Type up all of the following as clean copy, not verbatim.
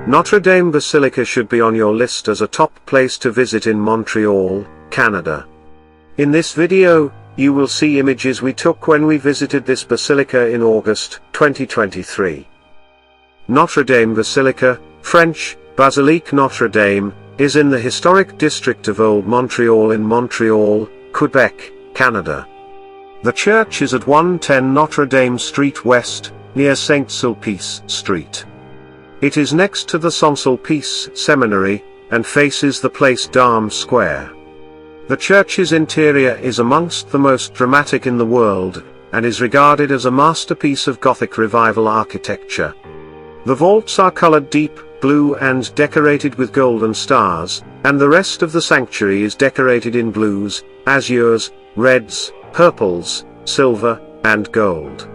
Notre Dame Basilica should be on your list as a top place to visit in Montreal, Canada. In this video, you will see images we took when we visited this basilica in August 2023. Notre Dame Basilica, French, Basilique Notre Dame, is in the historic district of Old Montreal in Montreal, Quebec, Canada. The church is at 110 Notre Dame Street West, near Saint-Sulpice Street. It is next to the Saint-Sulpice Seminary, and faces the Place d'Armes Square. The church's interior is amongst the most dramatic in the world, and is regarded as a masterpiece of Gothic Revival architecture. The vaults are colored deep blue and decorated with golden stars, and the rest of the sanctuary is decorated in blues, azures, reds, purples, silver, and gold.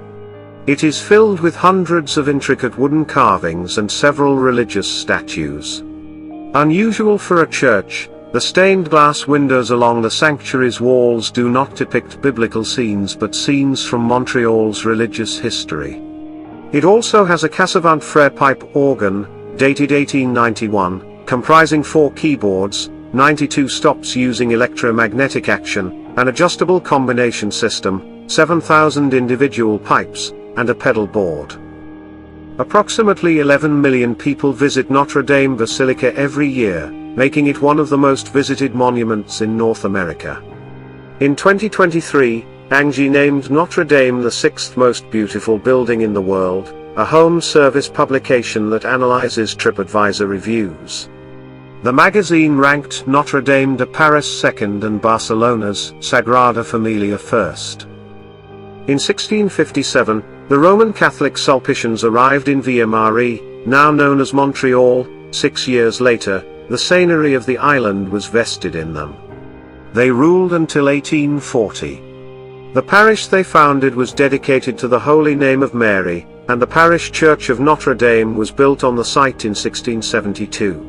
It is filled with hundreds of intricate wooden carvings and several religious statues. Unusual for a church, the stained glass windows along the sanctuary's walls do not depict biblical scenes but scenes from Montreal's religious history. It also has a Cassavant Frere pipe organ, dated 1891, comprising 4 keyboards, 92 stops using electromagnetic action, an adjustable combination system, 7,000 individual pipes, and a pedal board. Approximately 11 million people visit Notre Dame Basilica every year, making it one of the most visited monuments in North America. In 2023, Angie named Notre Dame the 6th most beautiful building in the world, a home service publication that analyzes TripAdvisor reviews. The magazine ranked Notre Dame de Paris 2nd and Barcelona's Sagrada Familia 1st. In 1657, the Roman Catholic Sulpicians arrived in Ville-Marie, now known as Montreal. 6 years later, the seigneury of the island was vested in them. They ruled until 1840. The parish they founded was dedicated to the Holy Name of Mary, and the parish church of Notre Dame was built on the site in 1672.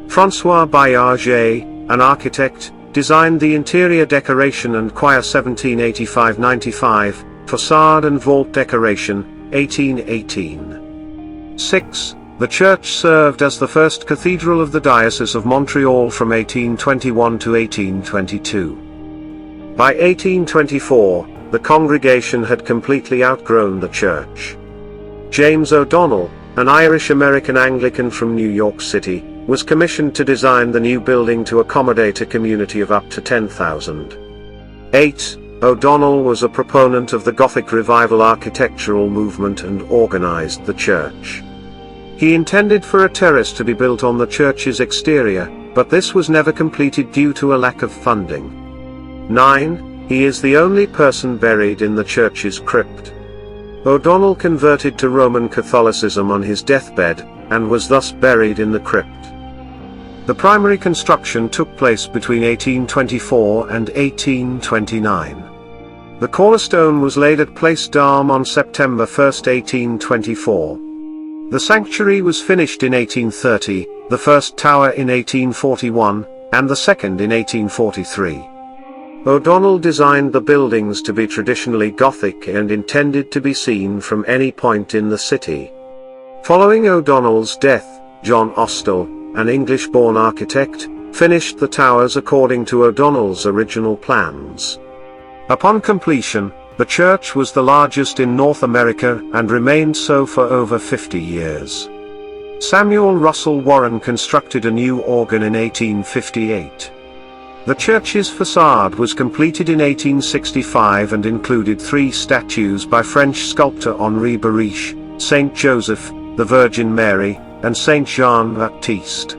François Baillarger, an architect, designed the interior decoration and choir 1785-95, facade and vault decoration, 1818. 6. The church served as the first cathedral of the Diocese of Montreal from 1821 to 1822. By 1824, the congregation had completely outgrown the church. James O'Donnell, an Irish-American Anglican from New York City, was commissioned to design the new building to accommodate a community of up to 10,000. 8. O'Donnell was a proponent of the Gothic Revival architectural movement and organized the church. He intended for a terrace to be built on the church's exterior, but this was never completed due to a lack of funding. 9. He is the only person buried in the church's crypt. O'Donnell converted to Roman Catholicism on his deathbed, and was thus buried in the crypt. The primary construction took place between 1824 and 1829. The cornerstone was laid at Place d'Armes on September 1, 1824. The sanctuary was finished in 1830, the first tower in 1841, and the second in 1843. O'Donnell designed the buildings to be traditionally Gothic and intended to be seen from any point in the city. Following O'Donnell's death, John Austell, an English-born architect, finished the towers according to O'Donnell's original plans. Upon completion, the church was the largest in North America and remained so for over 50 years. Samuel Russell Warren constructed a new organ in 1858. The church's facade was completed in 1865 and included 3 statues by French sculptor Henri Bariche, Saint Joseph, the Virgin Mary, and Saint Jean-Baptiste.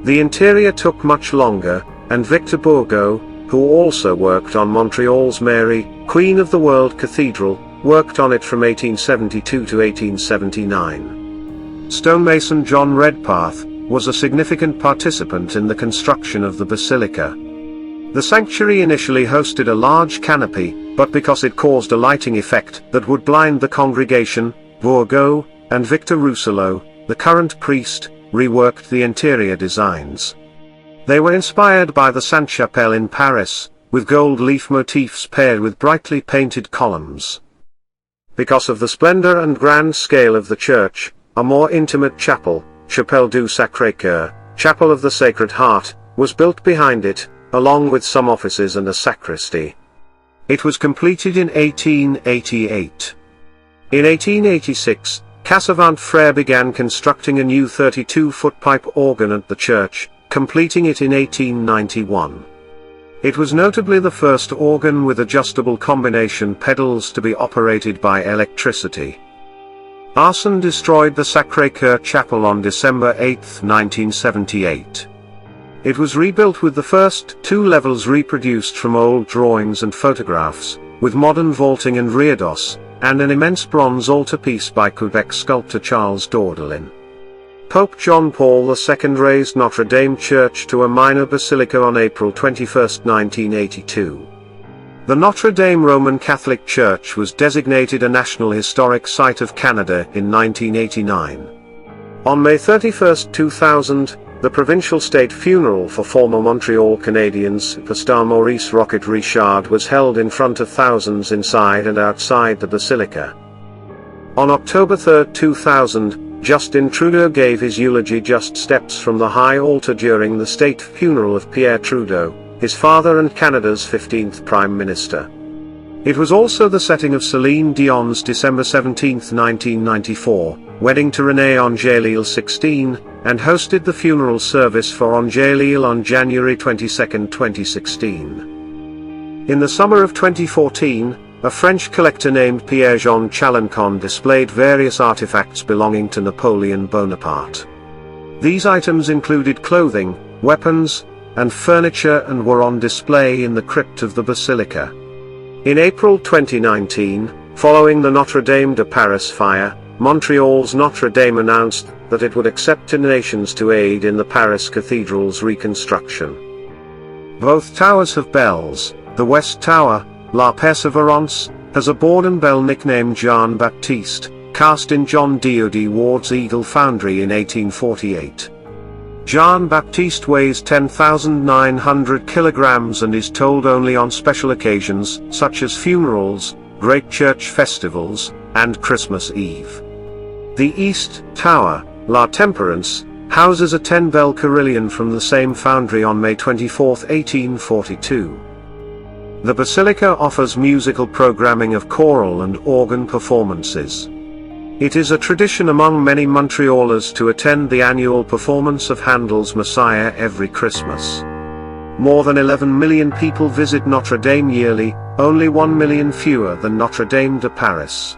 The interior took much longer, and Victor Bourgeau, who also worked on Montreal's Mary, Queen of the World Cathedral, worked on it from 1872 to 1879. Stonemason John Redpath was a significant participant in the construction of the basilica. The sanctuary initially hosted a large canopy, but because it caused a lighting effect that would blind the congregation, Bourgeau and Victor Rousselot, the current priest, reworked the interior designs. They were inspired by the Sainte-Chapelle in Paris, with gold leaf motifs paired with brightly painted columns. Because of the splendor and grand scale of the church, a more intimate chapel, Chapelle du Sacré-Cœur, Chapel of the Sacred Heart, was built behind it, along with some offices and a sacristy. It was completed in 1888. In 1886, Cassavant Frère began constructing a new 32-foot pipe organ at the church, completing it in 1891. It was notably the first organ with adjustable combination pedals to be operated by electricity. Arson destroyed the Sacré-Cœur Chapel on December 8, 1978. It was rebuilt with the first two levels reproduced from old drawings and photographs, with modern vaulting and reredos, and an immense bronze altarpiece by Quebec sculptor Charles Dordelin. Pope John Paul II raised Notre Dame Church to a minor basilica on April 21, 1982. The Notre Dame Roman Catholic Church was designated a National Historic Site of Canada in 1989. On May 31, 2000, the provincial state funeral for former Montreal Canadiens superstar Maurice "Rocket" Richard was held in front of thousands inside and outside the basilica. On October 3, 2000, Justin Trudeau gave his eulogy just steps from the high altar during the state funeral of Pierre Trudeau, his father and Canada's 15th Prime Minister. It was also the setting of Celine Dion's December 17, 1994, wedding to René Angélil 16, and hosted the funeral service for Angélil on January 22, 2016. In the summer of 2014, a French collector named Pierre-Jean Chalencon displayed various artifacts belonging to Napoleon Bonaparte. These items included clothing, weapons, and furniture and were on display in the crypt of the basilica. In April 2019, following the Notre Dame de Paris fire, Montreal's Notre Dame announced that it would accept donations to aid in the Paris Cathedral's reconstruction. Both towers have bells. The West Tower, La Perseverance, has a Bourdon bell nicknamed Jean Baptiste, cast in John D.O.D. Ward's Eagle Foundry in 1848. Jean Baptiste weighs 10,900 kilograms and is tolled only on special occasions, such as funerals, great church festivals, and Christmas Eve. The East Tower, La Temperance, houses a 10-bell carillon from the same foundry on May 24, 1842. The basilica offers musical programming of choral and organ performances. It is a tradition among many Montrealers to attend the annual performance of Handel's Messiah every Christmas. More than 11 million people visit Notre Dame yearly, only 1 million fewer than Notre Dame de Paris.